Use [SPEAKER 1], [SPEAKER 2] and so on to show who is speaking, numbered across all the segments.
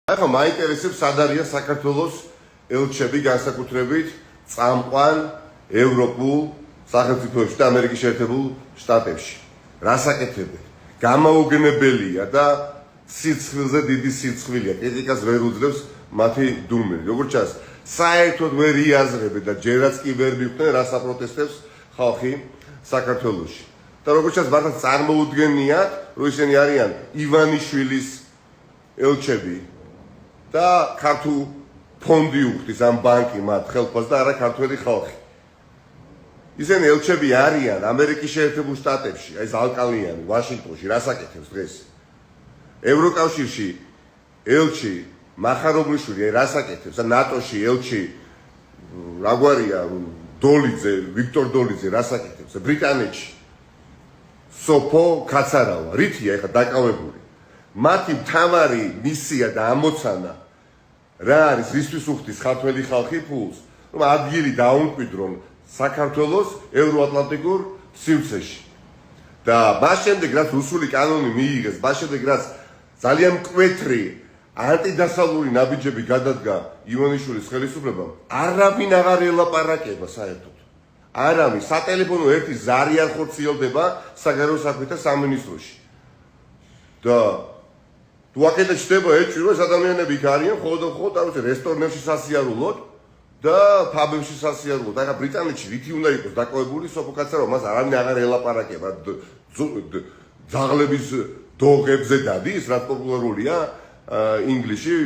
[SPEAKER 1] ახლა მაინტერესებს სად არიან საქართველოს ელჩები განსაკუთრებით წამყვან ევროპულ სახელმწიფოებში და ამერიკის შეერთებულ შტატებში. რას აკეთებენ? Გამაუგნებელია და სიცხვილზე დიდი სიცხვილია. კრიტიკას ვერ უძლებს მათი დუმილი. როგორც ჩანს, საერთოდ ვერ იაზრებენ და ჯერაც კი ვერ მიხვდნენ რას აპროტესტებს ხალხი საქართველოში. და როგორც ჩანს, მართლა წარმოუდგენიათ, რომ ისინი არიან ივანიშვილის ელჩები და ქართულ ფონდი უხდის ამ ბანკი მათ ხელფას და არა ქართველი ხალხი. ისინი ელჩები არიან ამერიკის შეერთებულ შტატებში, აი ეს ალკალიანი, ვაშინგტონში, რას აკეთებს დღეს? ევროკავშირში ელჩი მახარობლიშვილი რას აკეთებს? და ნატოში ელჩი რაგვარია დოლიძე, ვიქტორ დოლიძე რას აკეთებს? ბრიტანეთში სოფო კაცარავა, რითია ეხა დაკავებული? მათი მთავარი მისია და ამოცანა რა არის? რისთვის უხდის ქართველი ხალხი ფულს? რომ ადგილი დაუმკვიდრონ საქართველოს ევროატლანტიკურ სივრცეში. და მას შემდეგ რაც რუსული კანონი მიიღეს, მას შემდეგ რაც ძალიან მკვეთრი ანტიდასავლური ნაბიჯები გადადგა ივანიშვილის ხელისუფლებამ, არავინ აღარ ელაპარაკება საერთოდ. არავინ, სატელეფონო ერთი ზარი არ ხორციელდება საგარეო საქმეთა სამინისტროში. და თუ აქედან ჩდება ეჭვი, რომ ეს ადამიანები იქ არიან მხოლოდ რესტორნებში სასიარულოდ და ფაბებში სასიარულოდ. ახლა ბრიტანეთში რითი უნდა იყოს დაკავებული სოფო კაცარავა, მას არავინ აღარ ელაპარაკება. ძაღლების დოღებზე დადის, რაც პოპულარულია ინგლისში,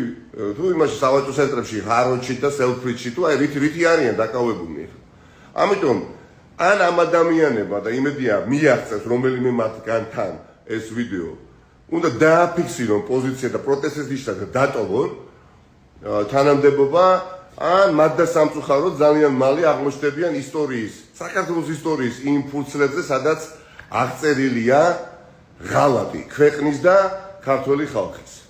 [SPEAKER 1] თუ იმაში სავაჭრო ცენტრებში, ჰაროდში და სელფრიდში, თუ აი რითი არიან დაკავებული. ამიტომ ან ამ ადამიანებმა და იმედია მიაღწევს რომელიმე მათგანთან ეს ვიდეო, უნდა დააფიქსირონ პოზიცია და პროტესტის ნიშნად დატოვონ თანამდებობა, ან მათ და სამწუხაროდ ძალიან მალე აღმოჩნდებიან ისტორიის, საქართველოს ისტორიის იმ ფურცლებზე, სადაც აღწერილია ღალატი ქვეყნის და ქართველი ხალხის.